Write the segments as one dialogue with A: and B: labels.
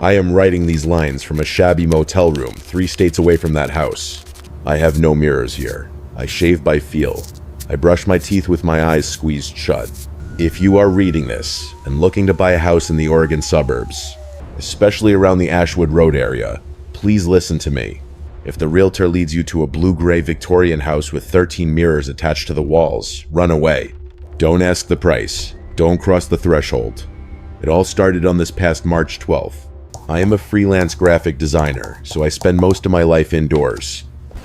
A: I am writing these lines from a shabby motel room 3 states away from that house. I have no mirrors here. I shave by feel. I brush my teeth with my eyes squeezed shut. If you are reading this and looking to buy a house in the Oregon suburbs, especially around the Ashwood Road area, please listen to me. If the realtor leads you to a blue-gray Victorian house with 13 mirrors attached to the walls, run away. Don't ask the price. Don't cross the threshold. It all started on this past March 12th. I am a freelance graphic designer, so I spend most of my life indoors.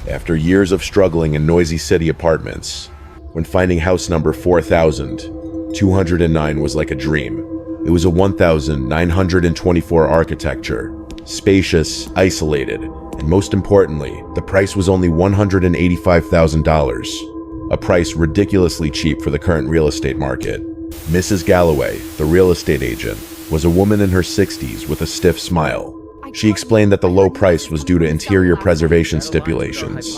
A: After years of struggling in noisy city apartments, when finding house number 4209 was like a dream. It was a 1924 architecture, spacious, isolated, and most importantly, the price was only $185,000, a price ridiculously cheap for the current real estate market. Mrs. Galloway, the real estate agent, was a woman in her 60s with a stiff smile. She explained that the low price was due to interior preservation stipulations.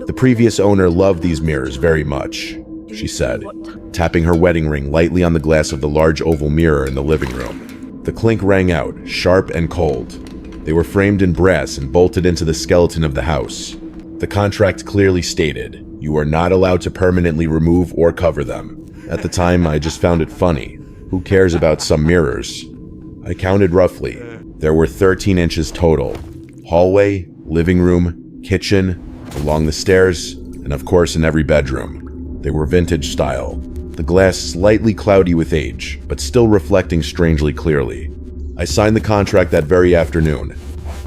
A: The previous owner loved these mirrors very much, she said, tapping her wedding ring lightly on the glass of the large oval mirror in the living room. The clink rang out, sharp and cold. They were framed in brass and bolted into the skeleton of the house. The contract clearly stated, you are not allowed to permanently remove or cover them. At the time, I just found it funny. Who cares about some mirrors? I counted roughly. There were 13 inches total. Hallway, living room, kitchen, along the stairs, and of course in every bedroom. They were vintage style. The glass slightly cloudy with age, but still reflecting strangely clearly. I signed the contract that very afternoon.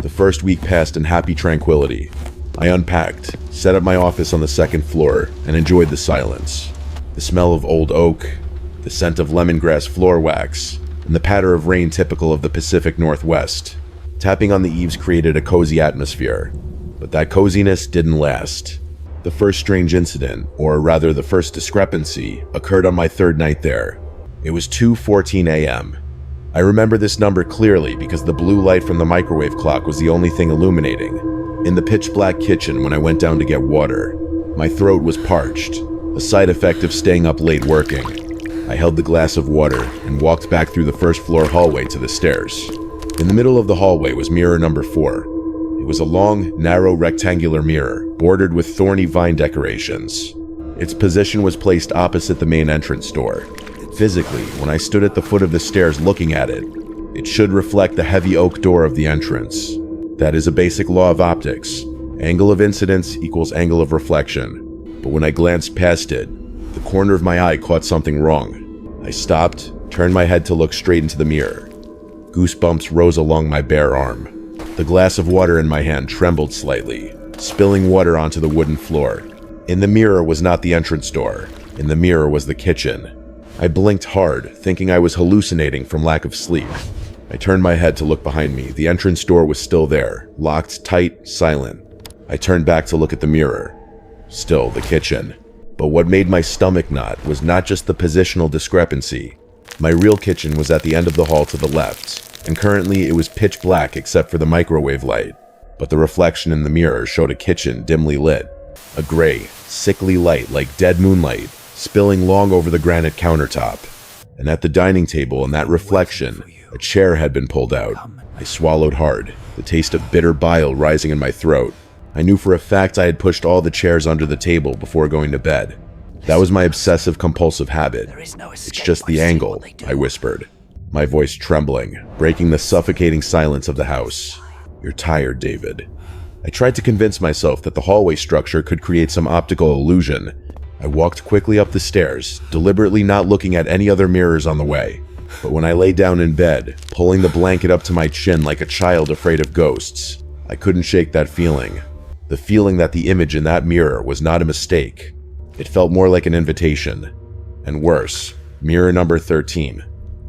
A: The first week passed in happy tranquility. I unpacked, set up my office on the second floor, and enjoyed the silence. The smell of old oak, the scent of lemongrass floor wax, and the patter of rain typical of the Pacific Northwest. Tapping on the eaves created a cozy atmosphere, but that coziness didn't last. The first strange incident, or rather the first discrepancy, occurred on my third night there. It was 2:14 a.m. I remember this number clearly because the blue light from the microwave clock was the only thing illuminating. In the pitch-black kitchen when I went down to get water, my throat was parched, a side effect of staying up late working. I held the glass of water and walked back through the first floor hallway to the stairs. In the middle of the hallway was mirror number 4. It was a long, narrow rectangular mirror, bordered with thorny vine decorations. Its position was placed opposite the main entrance door. Physically, when I stood at the foot of the stairs looking at it, it should reflect the heavy oak door of the entrance. That is a basic law of optics. Angle of incidence equals angle of reflection. But when I glanced past it, the corner of my eye caught something wrong. I stopped, turned my head to look straight into the mirror. Goosebumps rose along my bare arm. The glass of water in my hand trembled slightly, spilling water onto the wooden floor. In the mirror was not the entrance door. In the mirror was the kitchen. I blinked hard, thinking I was hallucinating from lack of sleep. I turned my head to look behind me. The entrance door was still there, locked tight, silent. I turned back to look at the mirror. Still the kitchen. But what made my stomach knot was not just the positional discrepancy. My real kitchen was at the end of the hall to the left, and currently it was pitch black except for the microwave light. But the reflection in the mirror showed a kitchen dimly lit. A gray, sickly light like dead moonlight, spilling long over the granite countertop. And at the dining table in that reflection, a chair had been pulled out. I swallowed hard, the taste of bitter bile rising in my throat. I knew for a fact I had pushed all the chairs under the table before going to bed. That was my obsessive-compulsive habit. It's just the angle, I whispered, my voice trembling, breaking the suffocating silence of the house. You're tired, David. I tried to convince myself that the hallway structure could create some optical illusion. I walked quickly up the stairs, deliberately not looking at any other mirrors on the way. But when I lay down in bed, pulling the blanket up to my chin like a child afraid of ghosts, I couldn't shake that feeling. The feeling that the image in that mirror was not a mistake. It felt more like an invitation. And worse, mirror number 13.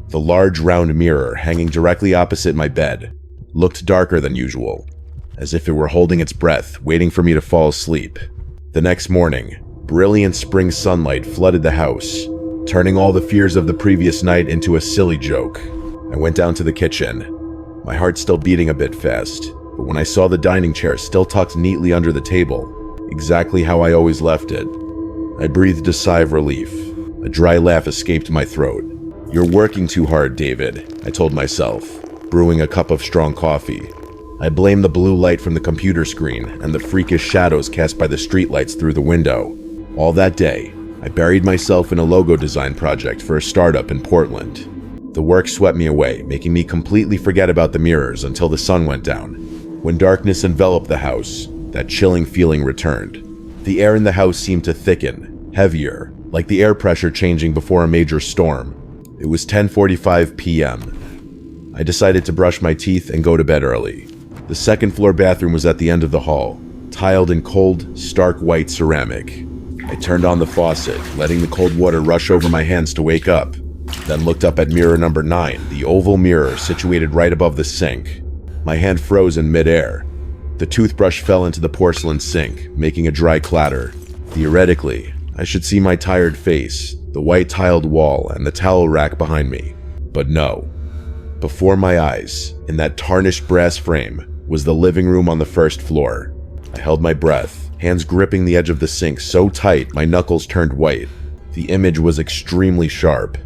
A: The large round mirror hanging directly opposite my bed looked darker than usual, as if it were holding its breath, waiting for me to fall asleep. The next morning, brilliant spring sunlight flooded the house, turning all the fears of the previous night into a silly joke. I went down to the kitchen, my heart still beating a bit fast. But when I saw the dining chair still tucked neatly under the table, exactly how I always left it, I breathed a sigh of relief. A dry laugh escaped my throat. You're working too hard, David, I told myself. brewing a cup of strong coffee. I blamed the blue light from the computer screen and the freakish shadows cast by the streetlights through the window. All that day, I buried myself in a logo design project for a startup in Portland. The work swept me away, making me completely forget about the mirrors until the sun went down. When darkness enveloped the house, that chilling feeling returned. The air in the house seemed to thicken, heavier, like the air pressure changing before a major storm. It was 10:45 p.m. I decided to brush my teeth and go to bed early. The second-floor bathroom was at the end of the hall, tiled in cold, stark white ceramic. I turned on the faucet, letting the cold water rush over my hands to wake up, then looked up at mirror number 9, the oval mirror situated right above the sink. My hand froze in midair. The toothbrush fell into the porcelain sink, making a dry clatter. Theoretically, I should see my tired face, the white tiled wall, and the towel rack behind me. But no. Before my eyes, in that tarnished brass frame, was the living room on the first floor. I held my breath, hands gripping the edge of the sink so tight my knuckles turned white. The image was extremely sharp.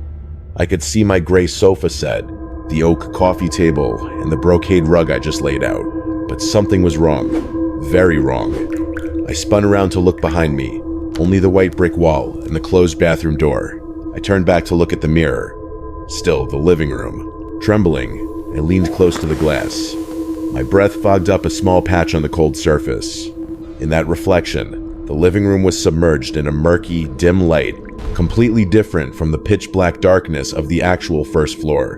A: I could see my gray sofa set, the oak coffee table, and the brocade rug I just laid out. But something was wrong. Very wrong. I spun around to look behind me, only the white brick wall and the closed bathroom door. I turned back to look at the mirror. Still, the living room. Trembling, I leaned close to the glass. My breath fogged up a small patch on the cold surface. In that reflection, the living room was submerged in a murky, dim light, completely different from the pitch-black darkness of the actual first floor.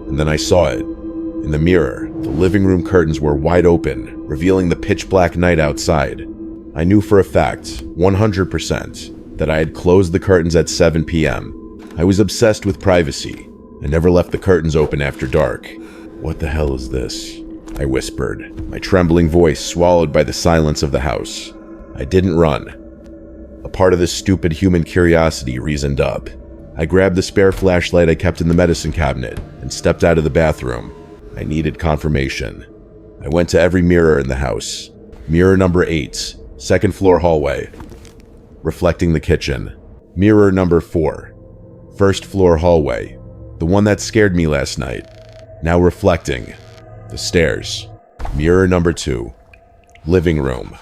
A: And then I saw it. In the mirror, the living room curtains were wide open, revealing the pitch-black night outside. I knew for a fact, 100%, that I had closed the curtains at 7 p.m. I was obsessed with privacy. I never left the curtains open after dark. "What the hell is this?" I whispered, my trembling voice swallowed by the silence of the house. I didn't run. A part of this stupid human curiosity reasoned up. I grabbed the spare flashlight I kept in the medicine cabinet and stepped out of the bathroom. I needed confirmation. I went to every mirror in the house. Mirror number 8, second floor hallway, reflecting the kitchen. Mirror number 4, first floor hallway, the one that scared me last night, now reflecting the stairs. Mirror number 2, living room,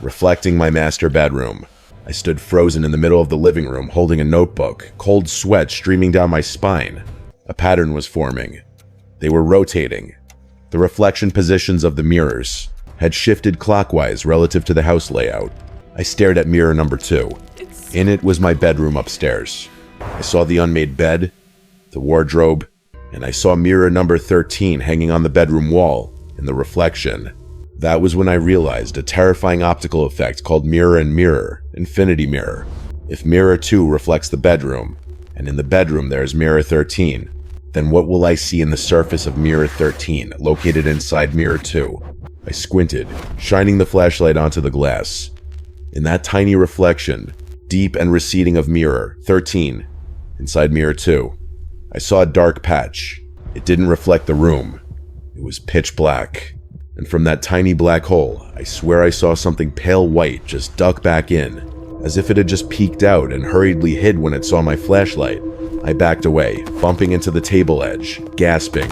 A: reflecting my master bedroom. I stood frozen in the middle of the living room holding a notebook, cold sweat streaming down my spine. A pattern was forming. They were rotating. The reflection positions of the mirrors had shifted clockwise relative to the house layout. I stared at mirror number 2. In it was my bedroom upstairs. I saw the unmade bed, the wardrobe, and I saw mirror number 13 hanging on the bedroom wall in the reflection. That was when I realized a terrifying optical effect called mirror and mirror, infinity mirror. If mirror 2 reflects the bedroom, and in the bedroom there is mirror 13, then what will I see in the surface of mirror 13, located inside mirror 2? I squinted, shining the flashlight onto the glass. In that tiny reflection, deep and receding of mirror 13, inside mirror 2, I saw a dark patch. It didn't reflect the room. It was pitch black. And from that tiny black hole, I swear I saw something pale white just duck back in, as if it had just peeked out and hurriedly hid when it saw my flashlight. I backed away, bumping into the table edge, gasping.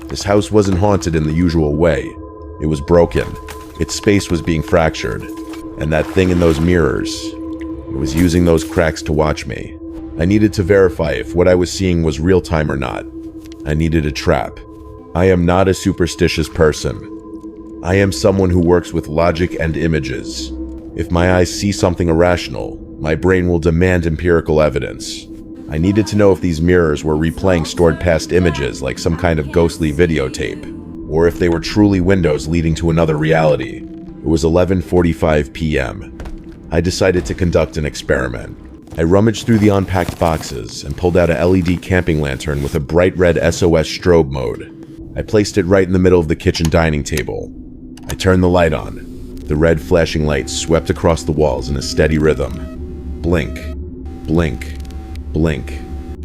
A: This house wasn't haunted in the usual way. It was broken. Its space was being fractured. And that thing in those mirrors, it was using those cracks to watch me. I needed to verify if what I was seeing was real time or not. I needed a trap. I am not a superstitious person. I am someone who works with logic and images. If my eyes see something irrational, my brain will demand empirical evidence. I needed to know if these mirrors were replaying stored past images like some kind of ghostly videotape, or if they were truly windows leading to another reality. It was 11:45 p.m. I decided to conduct an experiment. I rummaged through the unpacked boxes and pulled out a LED camping lantern with a bright red SOS strobe mode. I placed it right in the middle of the kitchen dining table. I turned the light on. The red flashing light swept across the walls in a steady rhythm. Blink, blink, blink.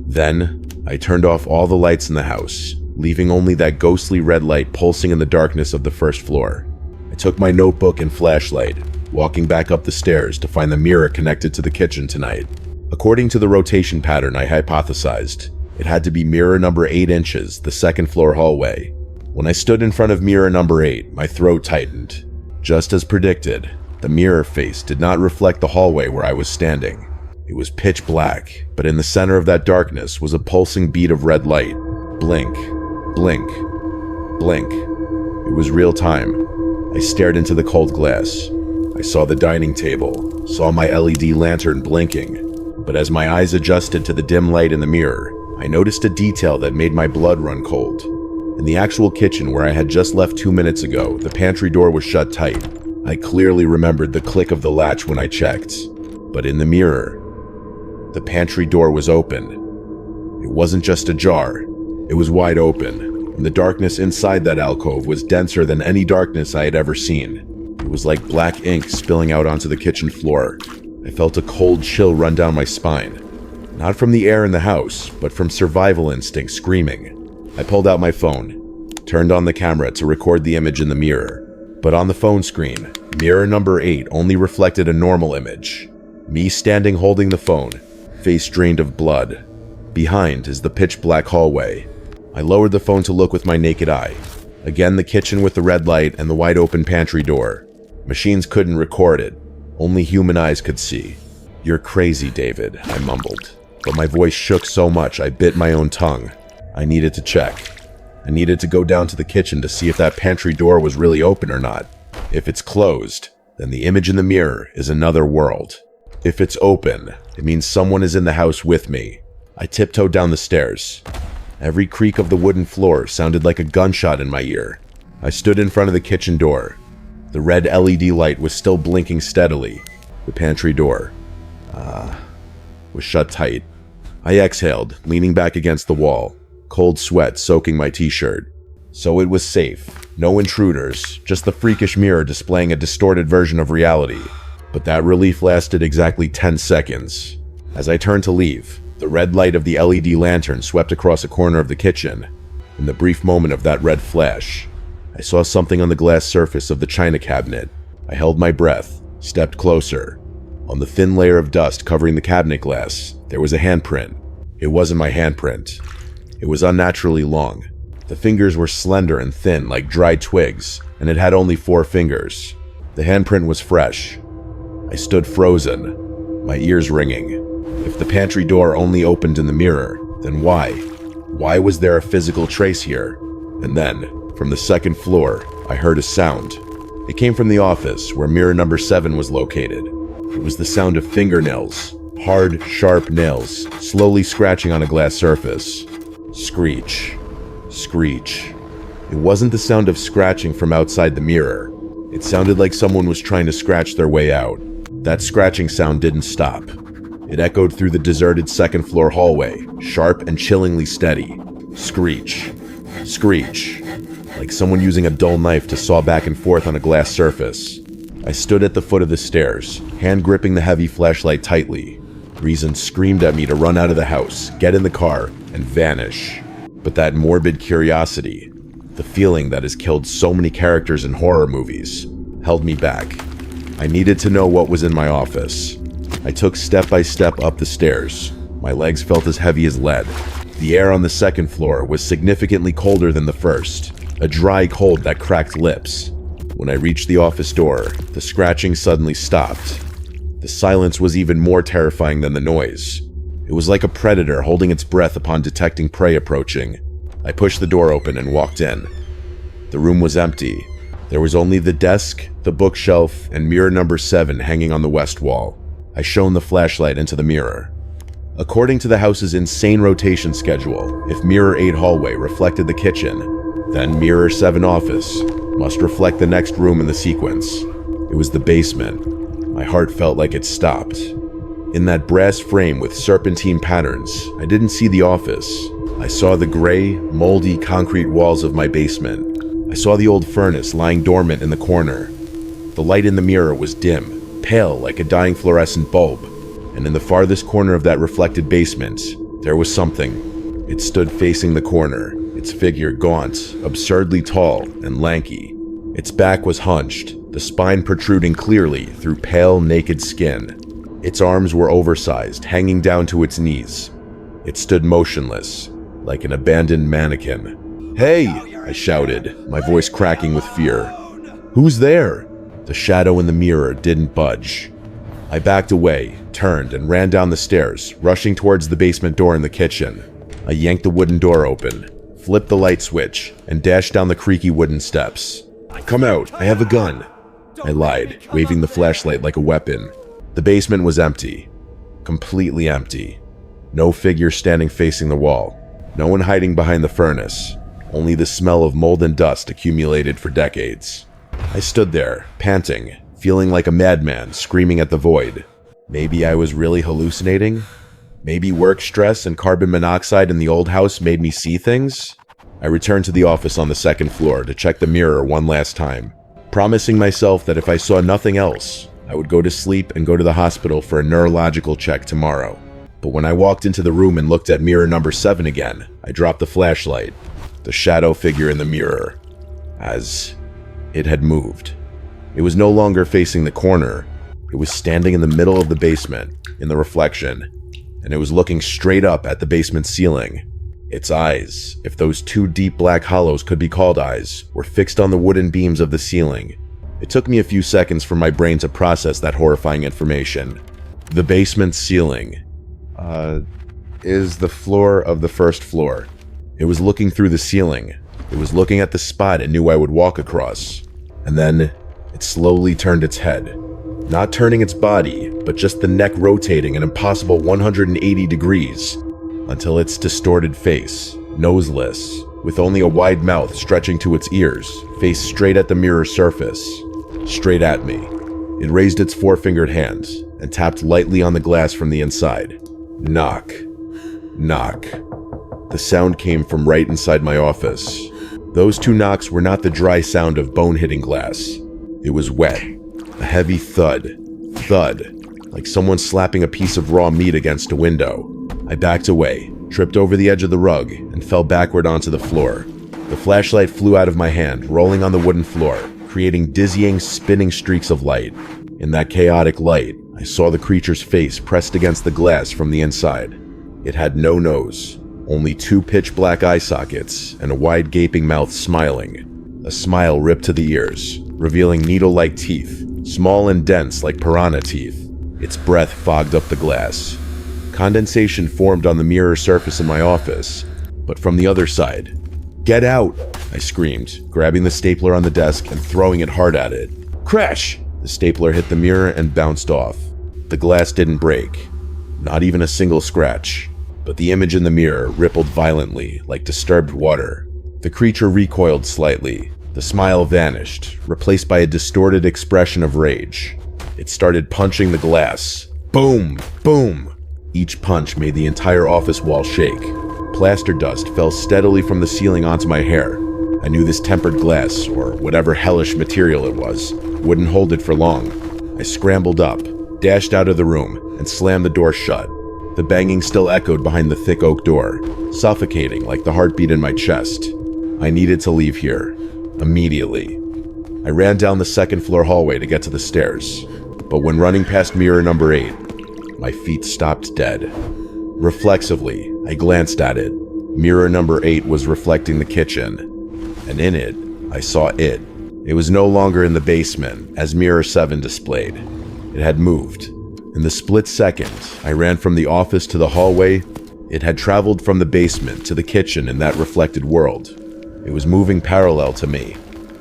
A: Then, I turned off all the lights in the house, leaving only that ghostly red light pulsing in the darkness of the first floor. I took my notebook and flashlight, walking back up the stairs to find the mirror connected to the kitchen tonight. According to the rotation pattern I hypothesized, it had to be mirror number 8 inches, the second floor hallway. When I stood in front of mirror number 8, my throat tightened. Just as predicted, the mirror face did not reflect the hallway where I was standing. It was pitch black, but in the center of that darkness was a pulsing bead of red light. Blink, blink, blink. It was real time. I stared into the cold glass. I saw the dining table, saw my LED lantern blinking, but as my eyes adjusted to the dim light in the mirror, I noticed a detail that made my blood run cold. In the actual kitchen where I had just left 2 minutes ago, the pantry door was shut tight. I clearly remembered the click of the latch when I checked. But in the mirror, the pantry door was open. It wasn't just ajar, it was wide open, and the darkness inside that alcove was denser than any darkness I had ever seen. It was like black ink spilling out onto the kitchen floor. I felt a cold chill run down my spine. Not from the air in the house, but from survival instinct screaming. I pulled out my phone, turned on the camera to record the image in the mirror. But on the phone screen, mirror number 8 only reflected a normal image. Me standing holding the phone, face drained of blood. Behind is the pitch black hallway. I lowered the phone to look with my naked eye. Again, the kitchen with the red light and the wide open pantry door. Machines couldn't record it. Only human eyes could see. "You're crazy, David," I mumbled. But my voice shook so much I bit my own tongue. I needed to check. I needed to go down to the kitchen to see if that pantry door was really open or not. If it's closed, then the image in the mirror is another world. If it's open, it means someone is in the house with me. I tiptoed down the stairs. Every creak of the wooden floor sounded like a gunshot in my ear. I stood in front of the kitchen door. The red LED light was still blinking steadily. The pantry door was shut tight. I exhaled, leaning back against the wall, cold sweat soaking my t-shirt. So it was safe. No intruders, just the freakish mirror displaying a distorted version of reality. But that relief lasted exactly 10 seconds. As I turned to leave, the red light of the LED lantern swept across a corner of the kitchen. In the brief moment of that red flash, I saw something on the glass surface of the china cabinet. I held my breath, stepped closer. On the thin layer of dust covering the cabinet glass, there was a handprint. It wasn't my handprint. It was unnaturally long. The fingers were slender and thin like dried twigs, and it had only 4 fingers. The handprint was fresh. I stood frozen, my ears ringing. If the pantry door only opened in the mirror, then why? Why was there a physical trace here? And then, from the second floor, I heard a sound. It came from the office, where mirror number 7 was located. It was the sound of fingernails, hard, sharp nails, slowly scratching on a glass surface. Screech. Screech. It wasn't the sound of scratching from outside the mirror. It sounded like someone was trying to scratch their way out. That scratching sound didn't stop. It echoed through the deserted second floor hallway, sharp and chillingly steady. Screech. Screech. Like someone using a dull knife to saw back and forth on a glass surface. I stood at the foot of the stairs, hand gripping the heavy flashlight tightly. Reason screamed at me to run out of the house, get in the car, and vanish. But that morbid curiosity, the feeling that has killed so many characters in horror movies, held me back. I needed to know what was in my office. I took step by step up the stairs. My legs felt as heavy as lead. The air on the second floor was significantly colder than the first, a dry cold that cracked lips. When I reached the office door, the scratching suddenly stopped. The silence was even more terrifying than the noise. It was like a predator holding its breath upon detecting prey approaching. I pushed the door open and walked in. The room was empty. There was only the desk, the bookshelf, and mirror number 7 hanging on the west wall. I shone the flashlight into the mirror. According to the house's insane rotation schedule, if mirror 8 hallway reflected the kitchen, then mirror 7 office must reflect the next room in the sequence. It was the basement. My heart felt like it stopped. In that brass frame with serpentine patterns, I didn't see the office. I saw the gray, moldy concrete walls of my basement. I saw the old furnace lying dormant in the corner. The light in the mirror was dim, pale like a dying fluorescent bulb, and in the farthest corner of that reflected basement, there was something. It stood facing the corner, its figure gaunt, absurdly tall, and lanky. Its back was hunched, the spine protruding clearly through pale, naked skin. Its arms were oversized, hanging down to its knees. It stood motionless, like an abandoned mannequin. "Hey!" I shouted, my voice cracking with fear. "Who's there?" The shadow in the mirror didn't budge. I backed away, turned, and ran down the stairs, rushing towards the basement door in the kitchen. I yanked the wooden door open, flipped the light switch, and dashed down the creaky wooden steps. "Come out, I have a gun," I lied, waving the flashlight like a weapon. The basement was empty. Completely empty. No figure standing facing the wall. No one hiding behind the furnace. Only the smell of mold and dust accumulated for decades. I stood there, panting, feeling like a madman, screaming at the void. Maybe I was really hallucinating? Maybe work stress and carbon monoxide in the old house made me see things? I returned to the office on the second floor to check the mirror one last time, promising myself that if I saw nothing else, I would go to sleep and go to the hospital for a neurological check tomorrow. But when I walked into the room and looked at mirror number 7 again, I dropped the flashlight. The shadow figure in the mirror, as it had moved. It was no longer facing the corner. It was standing in the middle of the basement, in the reflection, and it was looking straight up at the basement ceiling. Its eyes, if those two deep black hollows could be called eyes, were fixed on the wooden beams of the ceiling. It took me a few seconds for my brain to process that horrifying information. The basement ceiling is the floor of the first floor. It was looking through the ceiling. It was looking at the spot it knew I would walk across. And then it slowly turned its head. Not turning its body, but just the neck rotating an impossible 180 degrees until its distorted face, noseless, with only a wide mouth stretching to its ears, faced straight at the mirror surface. Straight at me. It raised its four-fingered hand and tapped lightly on the glass from the inside. Knock. Knock. The sound came from right inside my office. Those two knocks were not the dry sound of bone hitting glass. It was wet. A heavy thud. Thud. Like someone slapping a piece of raw meat against a window. I backed away, tripped over the edge of the rug, and fell backward onto the floor. The flashlight flew out of my hand, rolling on the wooden floor, creating dizzying, spinning streaks of light. In that chaotic light, I saw the creature's face pressed against the glass from the inside. It had no nose, only two pitch-black eye sockets and a wide gaping mouth smiling. A smile ripped to the ears, revealing needle-like teeth, small and dense like piranha teeth. Its breath fogged up the glass. Condensation formed on the mirror surface in my office, but from the other side. "Get out!" I screamed, grabbing the stapler on the desk and throwing it hard at it. Crash! The stapler hit the mirror and bounced off. The glass didn't break, not even a single scratch, but the image in the mirror rippled violently like disturbed water. The creature recoiled slightly. The smile vanished, replaced by a distorted expression of rage. It started punching the glass. Boom! Boom! Each punch made the entire office wall shake. Plaster dust fell steadily from the ceiling onto my hair. I knew this tempered glass, or whatever hellish material it was, wouldn't hold it for long. I scrambled up, dashed out of the room, and slammed the door shut. The banging still echoed behind the thick oak door, suffocating like the heartbeat in my chest. I needed to leave here. Immediately. I ran down the second floor hallway to get to the stairs, but when running past mirror number 8, my feet stopped dead. Reflexively, I glanced at it. Mirror number 8 was reflecting the kitchen, and in it, I saw it. It was no longer in the basement, as mirror 7 displayed. It had moved. In the split second, I ran from the office to the hallway. It had traveled from the basement to the kitchen in that reflected world. It was moving parallel to me.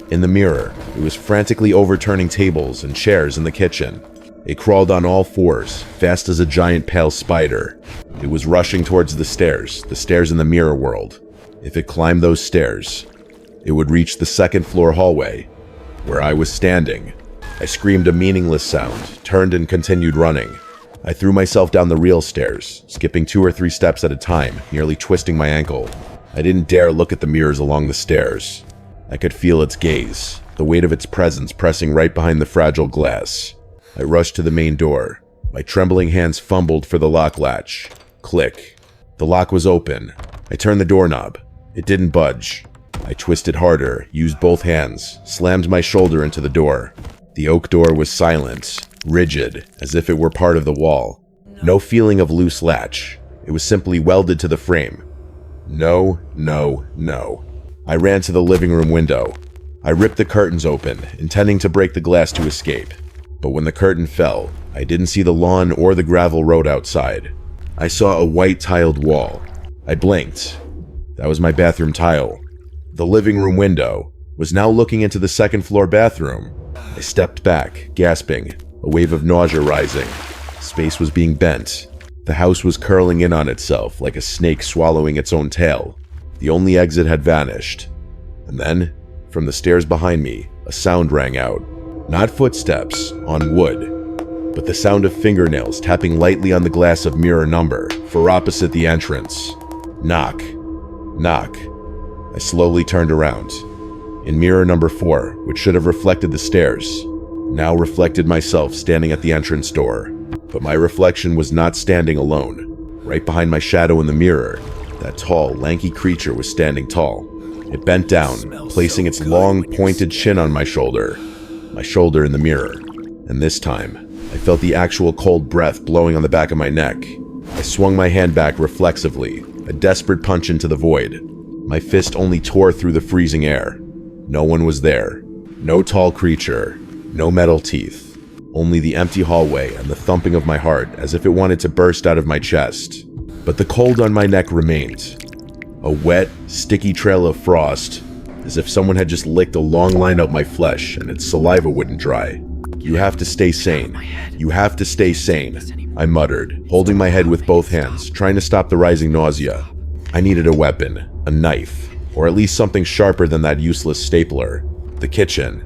A: In the mirror, it was frantically overturning tables and chairs in the kitchen. It crawled on all fours, fast as a giant pale spider. It was rushing towards the stairs in the mirror world. If it climbed those stairs, it would reach the second floor hallway, where I was standing. I screamed a meaningless sound, turned and continued running. I threw myself down the real stairs, skipping 2 or 3 steps at a time, nearly twisting my ankle. I didn't dare look at the mirrors along the stairs. I could feel its gaze, the weight of its presence pressing right behind the fragile glass. I rushed to the main door. My trembling hands fumbled for the lock latch. Click. The lock was open. I turned the doorknob. It didn't budge. I twisted harder, used both hands, slammed my shoulder into the door. The oak door was silent, rigid, as if it were part of the wall. No feeling of loose latch. It was simply welded to the frame. No, no, no. I ran to the living room window. I ripped the curtains open, intending to break the glass to escape. But when the curtain fell, I didn't see the lawn or the gravel road outside. I saw a white tiled wall. I blinked. That was my bathroom tile. The living room window was now looking into the second-floor bathroom. I stepped back, gasping, a wave of nausea rising. Space was being bent. The house was curling in on itself like a snake swallowing its own tail. The only exit had vanished. And then, from the stairs behind me, a sound rang out. Not footsteps on wood, but the sound of fingernails tapping lightly on the glass of mirror number 4 opposite the entrance. Knock. Knock. I slowly turned around. In mirror number 4, which should have reflected the stairs, now reflected myself standing at the entrance door. But my reflection was not standing alone. Right behind my shadow in the mirror, that tall, lanky creature was standing tall. It bent down, placing its long, pointed chin on my shoulder in the mirror. And this time, I felt the actual cold breath blowing on the back of my neck. I swung my hand back reflexively, a desperate punch into the void. My fist only tore through the freezing air. No one was there. No tall creature. No metal teeth. Only the empty hallway and the thumping of my heart as if it wanted to burst out of my chest. But the cold on my neck remained. A wet, sticky trail of frost, as if someone had just licked a long line up my flesh and its saliva wouldn't dry. You have to stay sane. You have to stay sane, I muttered, holding my head with both hands, trying to stop the rising nausea. I needed a weapon, a knife, or at least something sharper than that useless stapler. The kitchen.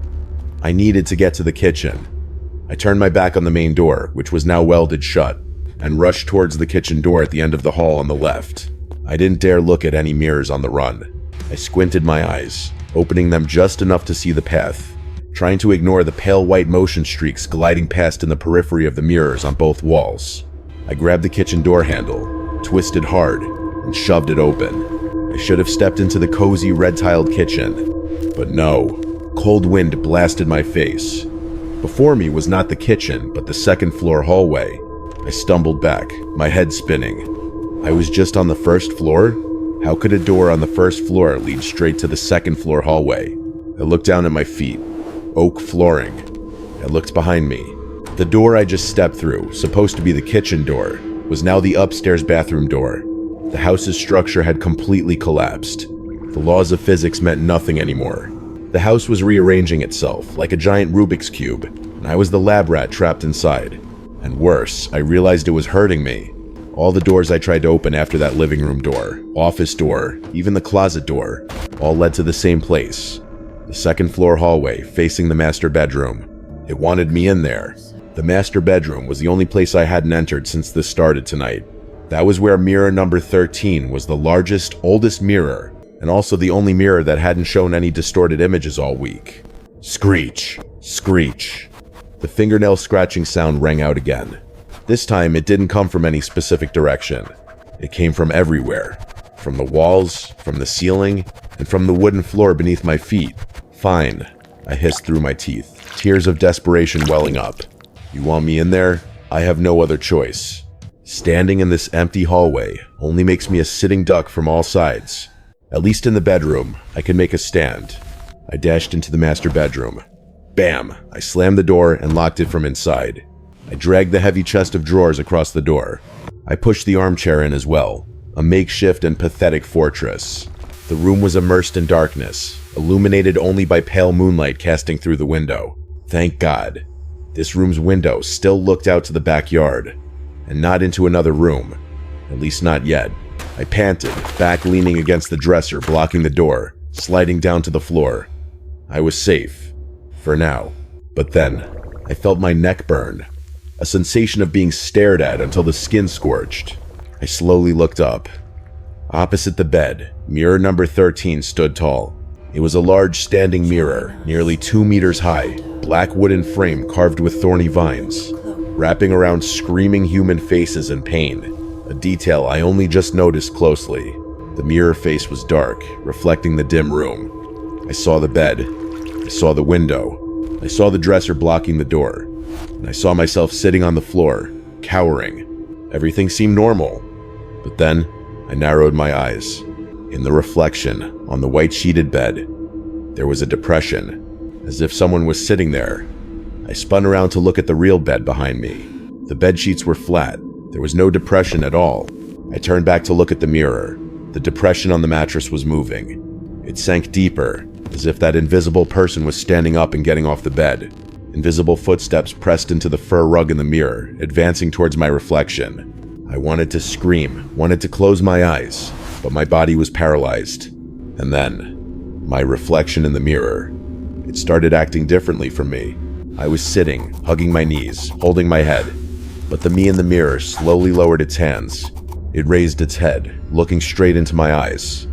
A: I needed to get to the kitchen. I turned my back on the main door, which was now welded shut, and rushed towards the kitchen door at the end of the hall on the left. I didn't dare look at any mirrors on the run. I squinted my eyes, opening them just enough to see the path, trying to ignore the pale white motion streaks gliding past in the periphery of the mirrors on both walls. I grabbed the kitchen door handle, twisted hard, and shoved it open. I should have stepped into the cozy red-tiled kitchen, but no. Cold wind blasted my face. Before me was not the kitchen, but the second-floor hallway. I stumbled back, my head spinning. I was just on the first floor? How could a door on the first floor lead straight to the second-floor hallway? I looked down at my feet. Oak flooring. I looked behind me. The door I just stepped through, supposed to be the kitchen door, was now the upstairs bathroom door. The house's structure had completely collapsed. The laws of physics meant nothing anymore. The house was rearranging itself, like a giant Rubik's Cube, and I was the lab rat trapped inside. And worse, I realized it was hurting me. All the doors I tried to open after that living room door, office door, even the closet door, all led to the same place. The second-floor hallway facing the master bedroom. It wanted me in there. The master bedroom was the only place I hadn't entered since this started tonight. That was where mirror number 13 was the largest, oldest mirror, and also the only mirror that hadn't shown any distorted images all week. Screech. Screech. The fingernail scratching sound rang out again. This time, it didn't come from any specific direction. It came from everywhere. From the walls, from the ceiling, and from the wooden floor beneath my feet. Fine, I hissed through my teeth, tears of desperation welling up. You want me in there? I have no other choice. Standing in this empty hallway only makes me a sitting duck from all sides. At least in the bedroom, I could make a stand. I dashed into the master bedroom. Bam! I slammed the door and locked it from inside. I dragged the heavy chest of drawers across the door. I pushed the armchair in as well, a makeshift and pathetic fortress. The room was immersed in darkness, illuminated only by pale moonlight casting through the window. Thank God. This room's window still looked out to the backyard, and not into another room, at least not yet. I panted, back leaning against the dresser blocking the door, sliding down to the floor. I was safe. For now. But then, I felt my neck burn. A sensation of being stared at until the skin scorched. I slowly looked up. Opposite the bed, mirror number 13 stood tall. It was a large standing mirror, nearly 2 meters high, black wooden frame carved with thorny vines, wrapping around screaming human faces in pain, a detail I only just noticed closely. The mirror face was dark, reflecting the dim room. I saw the bed. I saw the window. I saw the dresser blocking the door. And I saw myself sitting on the floor, cowering. Everything seemed normal. But then, I narrowed my eyes. In the reflection, on the white sheeted bed, there was a depression, as if someone was sitting there. I spun around to look at the real bed behind me. The bed sheets were flat. There was no depression at all. I turned back to look at the mirror. The depression on the mattress was moving. It sank deeper, as if that invisible person was standing up and getting off the bed. Invisible footsteps pressed into the fur rug in the mirror, advancing towards my reflection. I wanted to scream, wanted to close my eyes, but my body was paralyzed. And then, my reflection in the mirror. It started acting differently from me. I was sitting, hugging my knees, holding my head, but the me in the mirror slowly lowered its hands. It raised its head, looking straight into my eyes.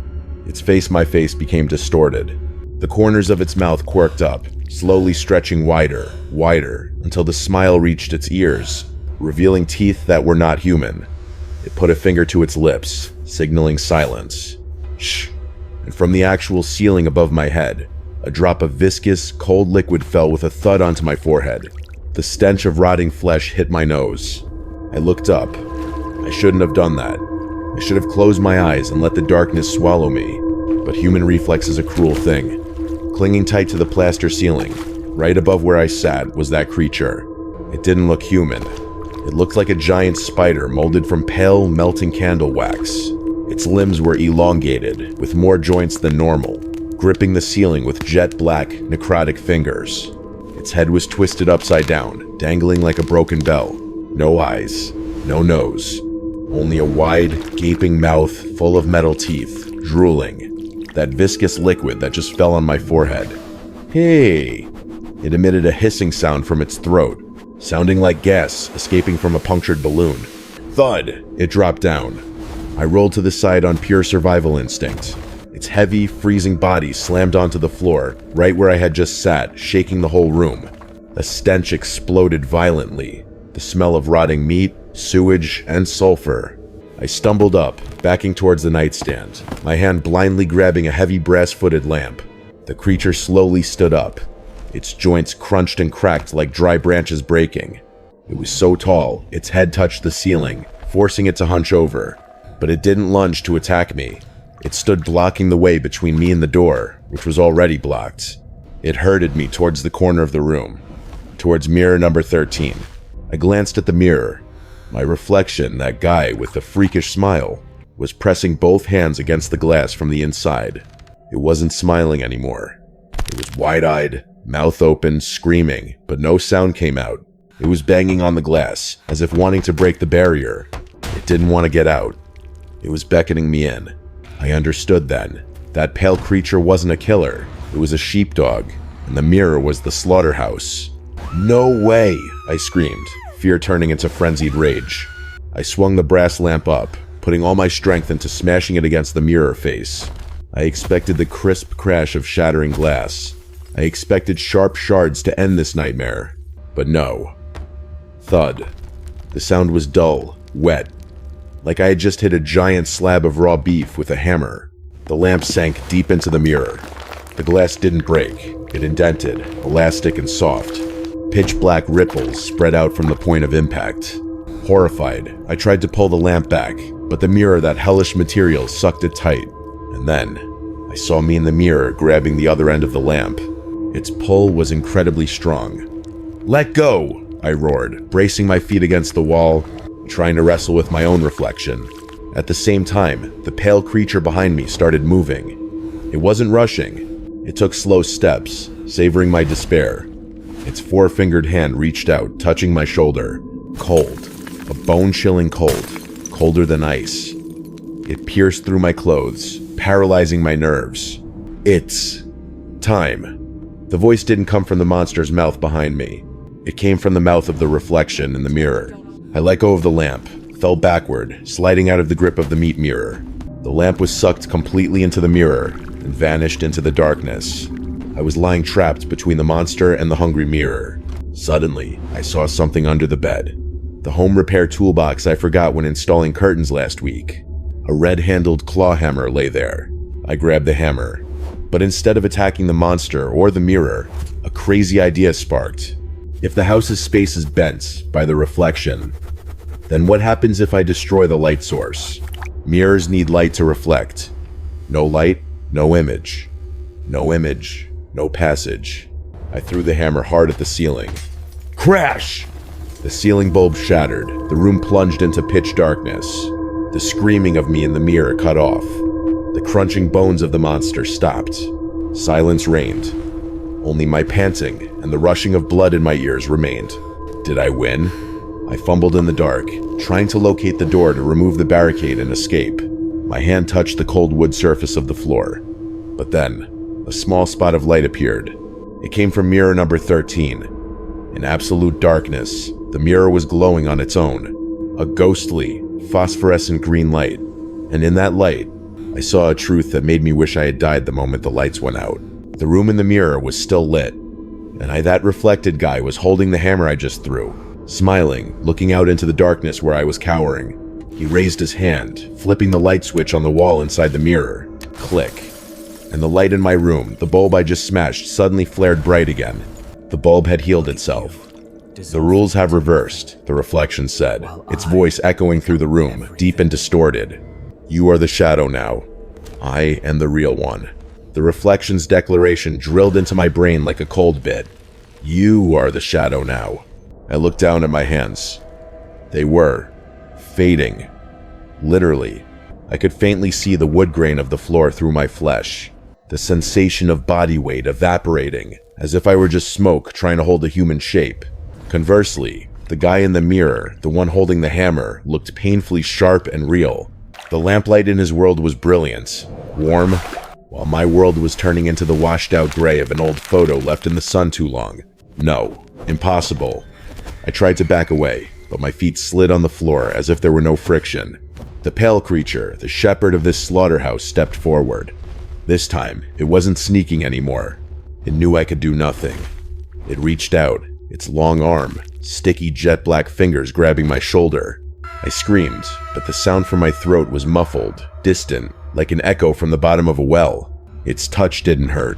A: My face became distorted. The corners of its mouth quirked up, slowly stretching wider, until the smile reached its ears, revealing teeth that were not human. It put a finger to its lips, signaling silence. Shh. And from the actual ceiling above my head, a drop of viscous, cold liquid fell with a thud onto my forehead. The stench of rotting flesh hit my nose. I looked up. I shouldn't have done that. I should have closed my eyes and let the darkness swallow me. But human reflex is a cruel thing. Clinging tight to the plaster ceiling, right above where I sat, was that creature. It didn't look human. It looked like a giant spider molded from pale, melting candle wax. Its limbs were elongated, with more joints than normal, gripping the ceiling with jet black, necrotic fingers. Its head was twisted upside down, dangling like a broken bell. No eyes, no nose, only a wide, gaping mouth full of metal teeth, drooling. That viscous liquid that just fell on my forehead. Hey! It emitted a hissing sound from its throat, sounding like gas escaping from a punctured balloon. Thud! It dropped down. I rolled to the side on pure survival instinct. Its heavy, freezing body slammed onto the floor, right where I had just sat, shaking the whole room. A stench exploded violently. The smell of rotting meat, sewage, and sulfur. I stumbled up, backing towards the nightstand, my hand blindly grabbing a heavy brass-footed lamp. The creature slowly stood up. Its joints crunched and cracked like dry branches breaking. It was so tall, its head touched the ceiling, forcing it to hunch over. But it didn't lunge to attack me. It stood blocking the way between me and the door, which was already blocked. It herded me towards the corner of the room, towards mirror number 13. I glanced at the mirror. My reflection, that guy with the freakish smile, was pressing both hands against the glass from the inside. It wasn't smiling anymore. It was wide-eyed, mouth open, screaming, but no sound came out. It was banging on the glass, as if wanting to break the barrier. It didn't want to get out. It was beckoning me in. I understood then. That pale creature wasn't a killer. It was a sheepdog, and the mirror was the slaughterhouse. No way! I screamed, fear turning into frenzied rage. I swung the brass lamp up, putting all my strength into smashing it against the mirror face. I expected the crisp crash of shattering glass. I expected sharp shards to end this nightmare. But no. Thud. The sound was dull, wet, like I had just hit a giant slab of raw beef with a hammer. The lamp sank deep into the mirror. The glass didn't break. It indented, elastic and soft. Pitch black ripples spread out from the point of impact. Horrified, I tried to pull the lamp back, but the mirror, that hellish material, sucked it tight. And then, I saw me in the mirror grabbing the other end of the lamp. Its pull was incredibly strong. "Let go!" I roared, bracing my feet against the wall, trying to wrestle with my own reflection. At the same time, the pale creature behind me started moving. It wasn't rushing. It took slow steps, savoring my despair. Its four-fingered hand reached out, touching my shoulder. Cold. A bone-chilling cold. Colder than ice. It pierced through my clothes, paralyzing my nerves. It's time. The voice didn't come from the monster's mouth behind me. It came from the mouth of the reflection in the mirror. I let go of the lamp, fell backward, sliding out of the grip of the meat mirror. The lamp was sucked completely into the mirror and vanished into the darkness. I was lying trapped between the monster and the hungry mirror. Suddenly, I saw something under the bed. The home repair toolbox I forgot when installing curtains last week. A red-handled claw hammer lay there. I grabbed the hammer. But instead of attacking the monster or the mirror, a crazy idea sparked. If the house's space is bent by the reflection, then what happens if I destroy the light source? Mirrors need light to reflect. No light, no image. No image, no passage. I threw the hammer hard at the ceiling. Crash! The ceiling bulb shattered. The room plunged into pitch darkness. The screaming of me in the mirror cut off. The crunching bones of the monster stopped. Silence reigned. Only my panting and the rushing of blood in my ears remained. Did I win? I fumbled in the dark, trying to locate the door to remove the barricade and escape. My hand touched the cold wood surface of the floor. But then, a small spot of light appeared. It came from mirror number 13. In absolute darkness, the mirror was glowing on its own, a ghostly, phosphorescent green light. And in that light, I saw a truth that made me wish I had died the moment the lights went out. The room in the mirror was still lit, and that reflected guy was holding the hammer I just threw, smiling, looking out into the darkness where I was cowering. He raised his hand, flipping the light switch on the wall inside the mirror. Click. And the light in my room, the bulb I just smashed, suddenly flared bright again. The bulb had healed itself. The rules have reversed, the reflection said, its voice echoing through the room, deep and distorted. You are the shadow now. I am the real one. The reflection's declaration drilled into my brain like a cold bit. You are the shadow now. I looked down at my hands. They were fading. Literally. I could faintly see the wood grain of the floor through my flesh. The sensation of body weight evaporating, as if I were just smoke trying to hold a human shape. Conversely, the guy in the mirror, the one holding the hammer, looked painfully sharp and real. The lamplight in his world was brilliant, warm, while my world was turning into the washed-out gray of an old photo left in the sun too long. No, impossible. I tried to back away, but my feet slid on the floor as if there were no friction. The pale creature, the shepherd of this slaughterhouse, stepped forward. This time, it wasn't sneaking anymore. It knew I could do nothing. It reached out, its long arm, sticky jet-black fingers grabbing my shoulder. I screamed, but the sound from my throat was muffled, distant, like an echo from the bottom of a well. Its touch didn't hurt.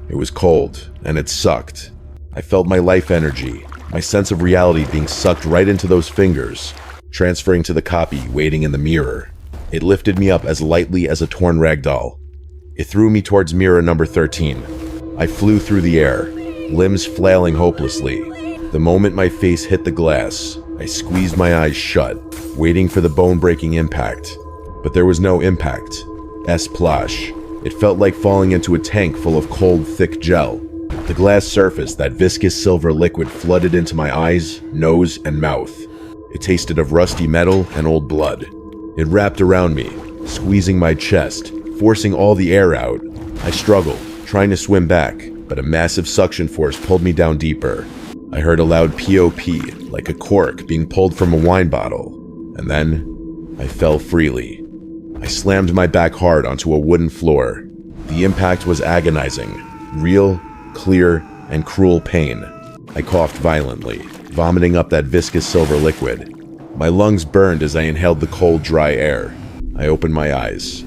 A: It was cold, and it sucked. I felt my life energy, my sense of reality being sucked right into those fingers, transferring to the copy waiting in the mirror. It lifted me up as lightly as a torn rag doll. It threw me towards mirror number 13. I flew through the air, limbs flailing hopelessly. The moment my face hit the glass, I squeezed my eyes shut, waiting for the bone-breaking impact. But there was no impact. Splash. It felt like falling into a tank full of cold, thick gel. The glass surface, that viscous silver liquid, flooded into my eyes, nose, and mouth. It tasted of rusty metal and old blood. It wrapped around me, squeezing my chest, forcing all the air out. I struggled, trying to swim back, but a massive suction force pulled me down deeper. I heard a loud pop, like a cork being pulled from a wine bottle. And then, I fell freely. I slammed my back hard onto a wooden floor. The impact was agonizing, real, clear, and cruel pain. I coughed violently, vomiting up that viscous silver liquid. My lungs burned as I inhaled the cold, dry air. I opened my eyes.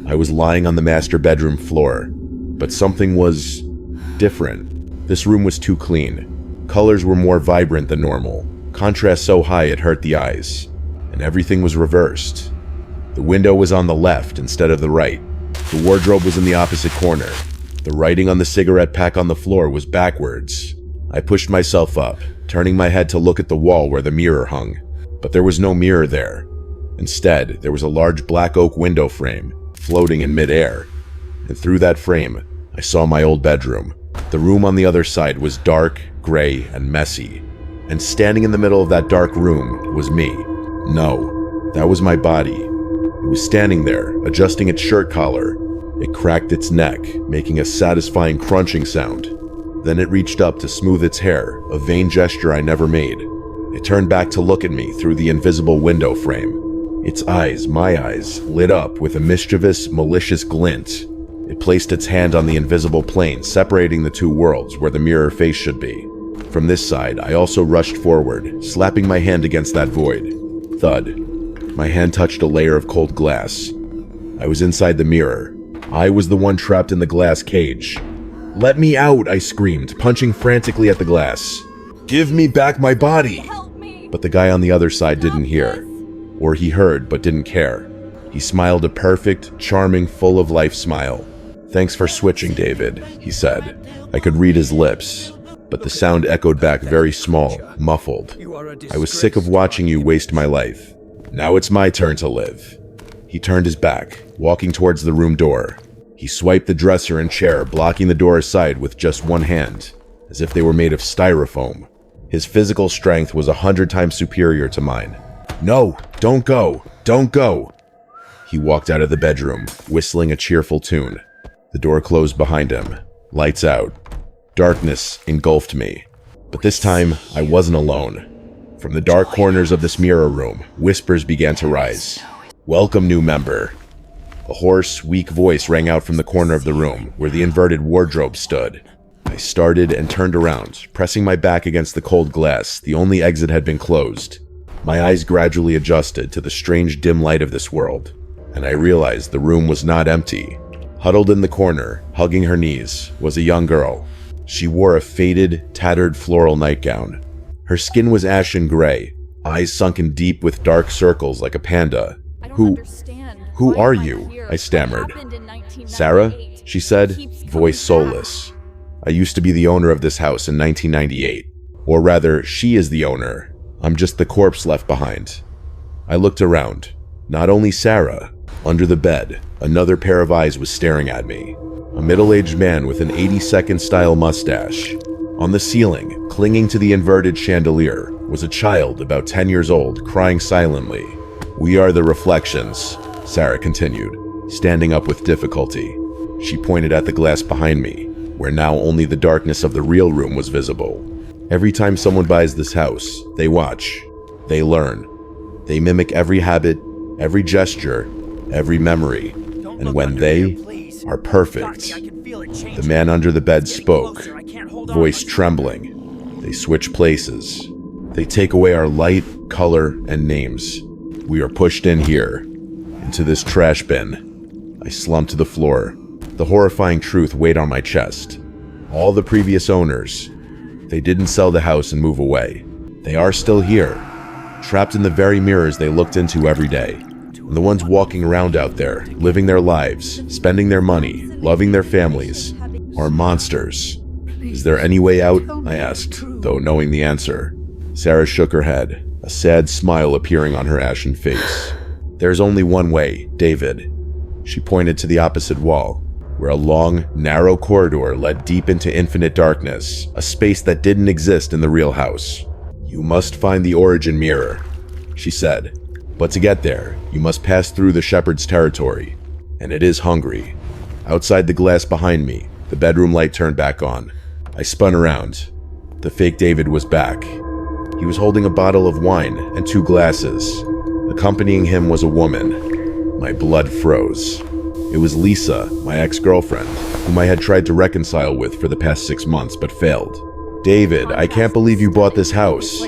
A: I was lying on the master bedroom floor, but something was different. This room was too clean. Colors were more vibrant than normal, contrast so high it hurt the eyes, and everything was reversed. The window was on the left instead of the right. The wardrobe was in the opposite corner. The writing on the cigarette pack on the floor was backwards. I pushed myself up, turning my head to look at the wall where the mirror hung, but there was no mirror there. Instead, there was a large black oak window frame, floating in midair, and through that frame, I saw my old bedroom. The room on the other side was dark, gray, and messy, and standing in the middle of that dark room was me. No, that was my body. It was standing there, adjusting its shirt collar. It cracked its neck, making a satisfying crunching sound. Then it reached up to smooth its hair, a vain gesture I never made. It turned back to look at me through the invisible window frame. Its eyes, my eyes, lit up with a mischievous, malicious glint. It placed its hand on the invisible plane, separating the two worlds where the mirror face should be. From this side, I also rushed forward, slapping my hand against that void. Thud. My hand touched a layer of cold glass. I was inside the mirror. I was the one trapped in the glass cage. "Let me out!" I screamed, punching frantically at the glass. "Give me back my body!" But the guy on the other side didn't hear. Or he heard but didn't care. He smiled a perfect, charming, full-of-life smile. "Thanks for switching, David," he said. I could read his lips, but the sound echoed back very small, muffled. "I was sick of watching you waste my life. Now it's my turn to live." He turned his back, walking towards the room door. He swiped the dresser and chair, blocking the door aside with just one hand, as if they were made of styrofoam. His physical strength was 100 times superior to mine. "No, don't go, don't go." He walked out of the bedroom, whistling a cheerful tune. The door closed behind him. Lights out. Darkness engulfed me. But this time, I wasn't alone. From the dark corners of this mirror room, whispers began to rise. "Welcome, new member." A hoarse, weak voice rang out from the corner of the room, where the inverted wardrobe stood. I started and turned around, pressing my back against the cold glass. The only exit had been closed. My eyes gradually adjusted to the strange dim light of this world, and I realized the room was not empty. Huddled in the corner, hugging her knees, was a young girl. She wore a faded, tattered floral nightgown. Her skin was ashen gray, eyes sunken deep with dark circles like a panda. Who are you?" I stammered. "Sarah," she said, voice soulless. "I used to be the owner of this house in 1998. Or rather, she is the owner. I'm just the corpse left behind." I looked around. Not only Sarah. Under the bed, another pair of eyes was staring at me. A middle-aged man with an 82nd style mustache. On the ceiling, clinging to the inverted chandelier, was a child about 10 years old, crying silently. "We are the reflections," Sarah continued, standing up with difficulty. She pointed at the glass behind me, where now only the darkness of the real room was visible. "Every time someone buys this house, they watch, they learn. They mimic every habit, every gesture, every memory, and when they are perfect." The man under the bed spoke, voice trembling. "They switch places. They take away our light, color, and names. We are pushed in here, into this trash bin." I slumped to the floor. The horrifying truth weighed on my chest. All the previous owners, they didn't sell the house and move away. They are still here, trapped in the very mirrors they looked into every day. And the ones walking around out there, living their lives, spending their money, loving their families, are monsters. "Is there any way out?" I asked, though knowing the answer. Sarah shook her head, a sad smile appearing on her ashen face. "There's only one way, David." She pointed to the opposite wall, where a long, narrow corridor led deep into infinite darkness, a space that didn't exist in the real house. "You must find the origin mirror," she said. "But to get there, you must pass through the shepherd's territory, and it is hungry." Outside the glass behind me, the bedroom light turned back on. I spun around. The fake David was back. He was holding a bottle of wine and 2 glasses. Accompanying him was a woman. My blood froze. It was Lisa, my ex-girlfriend, whom I had tried to reconcile with for the past 6 months but failed. "David, I can't believe you bought this house."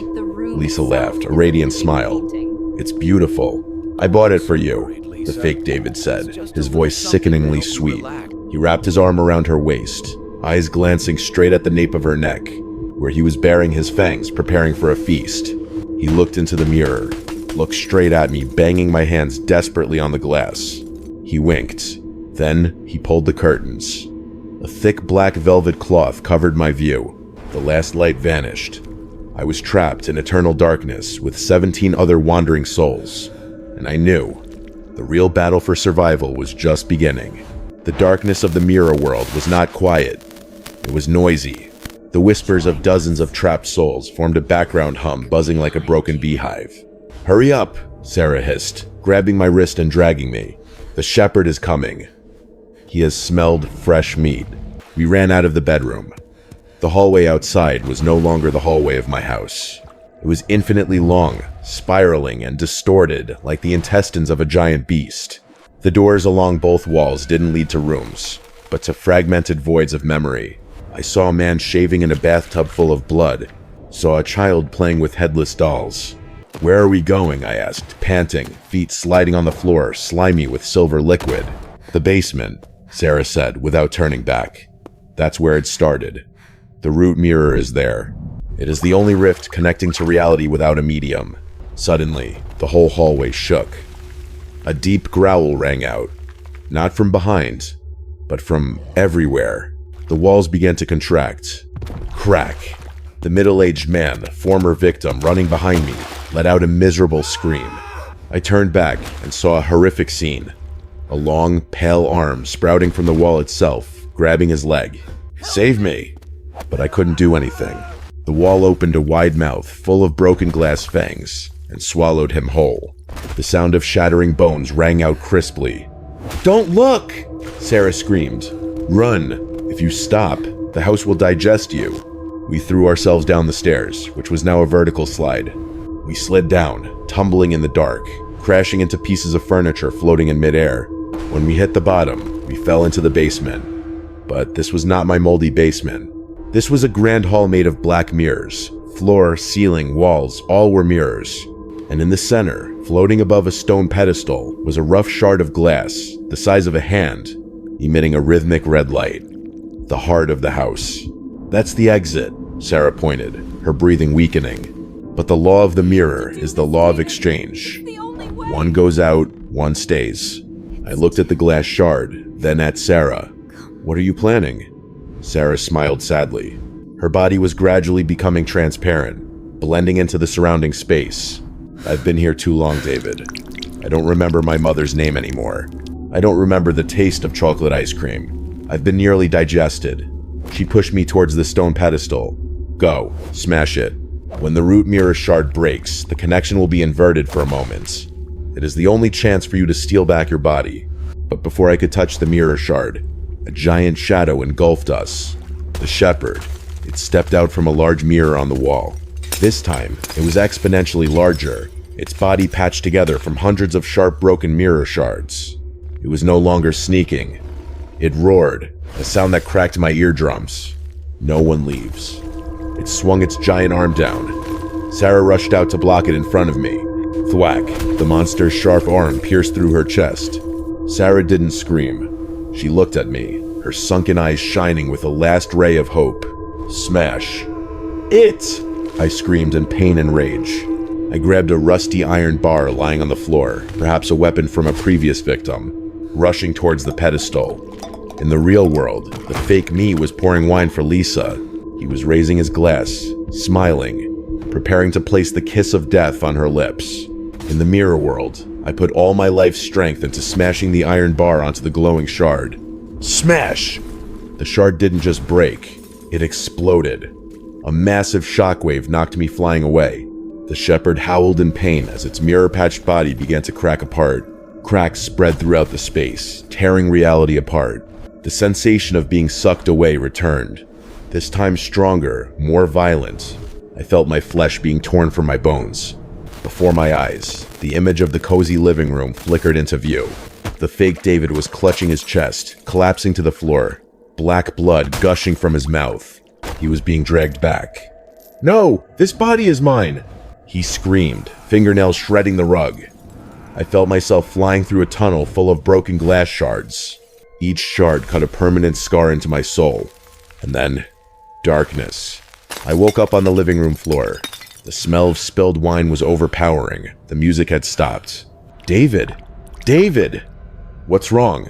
A: Lisa laughed, a radiant smile. "It's beautiful. I bought it for you," the fake David said, his voice sickeningly sweet. He wrapped his arm around her waist, eyes glancing straight at the nape of her neck, where he was baring his fangs, preparing for a feast. He looked into the mirror, looked straight at me, banging my hands desperately on the glass. He winked. Then he pulled the curtains. A thick black velvet cloth covered my view. The last light vanished. I was trapped in eternal darkness with 17 other wandering souls, and I knew the real battle for survival was just beginning. The darkness of the mirror world was not quiet. It was noisy. The whispers of dozens of trapped souls formed a background hum buzzing like a broken beehive. "Hurry up," Sarah hissed, grabbing my wrist and dragging me. "The shepherd is coming. He has smelled fresh meat." We ran out of the bedroom. The hallway outside was no longer the hallway of my house. It was infinitely long, spiraling and distorted like the intestines of a giant beast. The doors along both walls didn't lead to rooms, but to fragmented voids of memory. I saw a man shaving in a bathtub full of blood, saw a child playing with headless dolls. "Where are we going?" I asked, panting, feet sliding on the floor, slimy with silver liquid. "The basement," Sarah said, without turning back. "That's where it started. The root mirror is there. It is the only rift connecting to reality without a medium." Suddenly, the whole hallway shook. A deep growl rang out, not from behind, but from everywhere. The walls began to contract. Crack. The middle-aged man, former victim, running behind me, let out a miserable scream. I turned back and saw a horrific scene. A long, pale arm sprouting from the wall itself, grabbing his leg. "Save me!" But I couldn't do anything. The wall opened a wide mouth full of broken glass fangs and swallowed him whole. The sound of shattering bones rang out crisply. "Don't look!" Sarah screamed. "Run! If you stop, the house will digest you." We threw ourselves down the stairs, which was now a vertical slide. We slid down, tumbling in the dark, crashing into pieces of furniture floating in midair. When we hit the bottom, we fell into the basement. But this was not my moldy basement. This was a grand hall made of black mirrors. Floor, ceiling, walls, all were mirrors. And in the center, floating above a stone pedestal, was a rough shard of glass, the size of a hand, emitting a rhythmic red light. The heart of the house. "That's the exit," Sarah pointed, her breathing weakening. "But the law of the mirror is the law of exchange. One goes out, one stays." I looked at the glass shard, then at Sarah. "What are you planning?" Sarah smiled sadly. Her body was gradually becoming transparent, blending into the surrounding space. "I've been here too long, David. I don't remember my mother's name anymore. I don't remember the taste of chocolate ice cream. I've been nearly digested." She pushed me towards the stone pedestal. "Go, smash it. When the root mirror shard breaks, the connection will be inverted for a moment. It is the only chance for you to steal back your body." But before I could touch the mirror shard, a giant shadow engulfed us. The shepherd. It stepped out from a large mirror on the wall. This time, it was exponentially larger, its body patched together from hundreds of sharp broken mirror shards. It was no longer sneaking. It roared, a sound that cracked my eardrums. No one leaves. It swung its giant arm down. Sarah rushed out to block it in front of me. Thwack! The monster's sharp arm pierced through her chest. Sarah didn't scream. She looked at me, her sunken eyes shining with a last ray of hope. "Smash!" "It!" I screamed in pain and rage. I grabbed a rusty iron bar lying on the floor, perhaps a weapon from a previous victim, rushing towards the pedestal. In the real world, the fake me was pouring wine for Lisa. He was raising his glass, smiling, preparing to place the kiss of death on her lips. In the mirror world, I put all my life's strength into smashing the iron bar onto the glowing shard. Smash! The shard didn't just break, it exploded. A massive shockwave knocked me flying away. The shepherd howled in pain as its mirror-patched body began to crack apart. Cracks spread throughout the space, tearing reality apart. The sensation of being sucked away returned. This time stronger, more violent. I felt my flesh being torn from my bones. Before my eyes, the image of the cozy living room flickered into view. The fake David was clutching his chest, collapsing to the floor, black blood gushing from his mouth. He was being dragged back. "No! This body is mine!" He screamed, fingernails shredding the rug. I felt myself flying through a tunnel full of broken glass shards. Each shard cut a permanent scar into my soul. And then, darkness. I woke up on the living room floor. The smell of spilled wine was overpowering. The music had stopped. "David! David!" "What's wrong?"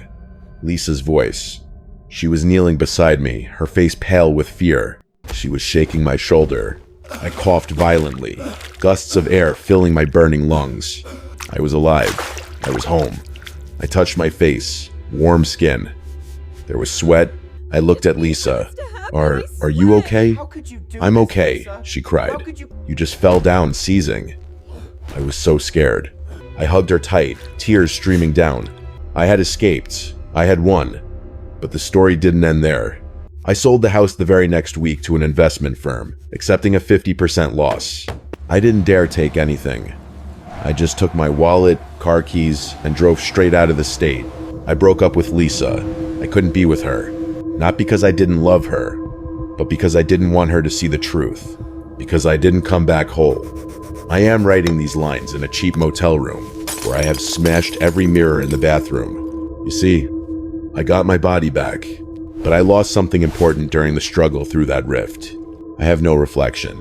A: Lisa's voice. She was kneeling beside me, her face pale with fear. She was shaking my shoulder. I coughed violently, gusts of air filling my burning lungs. I was alive. I was home. I touched my face, warm skin. There was sweat. I looked at Lisa. Are you okay?" "I'm okay," she cried. "You just fell down, seizing." I was so scared. I hugged her tight, tears streaming down. I had escaped. I had won. But the story didn't end there. I sold the house the very next week to an investment firm, accepting a 50% loss. I didn't dare take anything. I just took my wallet, car keys, and drove straight out of the state. I broke up with Lisa. I couldn't be with her. Not because I didn't love her, but because I didn't want her to see the truth. Because I didn't come back whole. I am writing these lines in a cheap motel room, where I have smashed every mirror in the bathroom. You see, I got my body back, but I lost something important during the struggle through that rift. I have no reflection.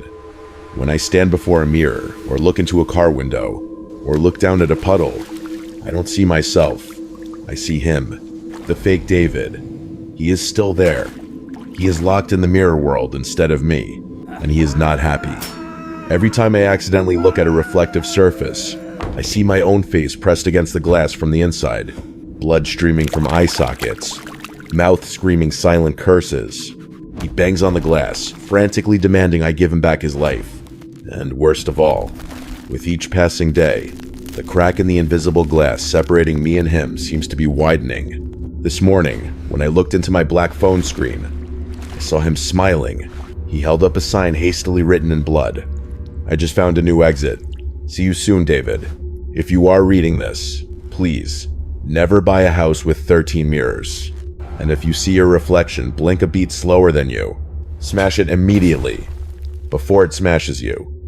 A: When I stand before a mirror, or look into a car window, or look down at a puddle, I don't see myself. I see him. The fake David. He is still there. He is locked in the mirror world instead of me, and he is not happy. Every time I accidentally look at a reflective surface, I see my own face pressed against the glass from the inside, blood streaming from eye sockets, mouth screaming silent curses. He bangs on the glass, frantically demanding I give him back his life. And worst of all, with each passing day, the crack in the invisible glass separating me and him seems to be widening. This morning, when I looked into my black phone screen, I saw him smiling. He held up a sign hastily written in blood. I just found a new exit. See you soon, David. If you are reading this, please, never buy a house with 13 mirrors. And if you see your reflection blink a beat slower than you, smash it immediately, before it smashes you.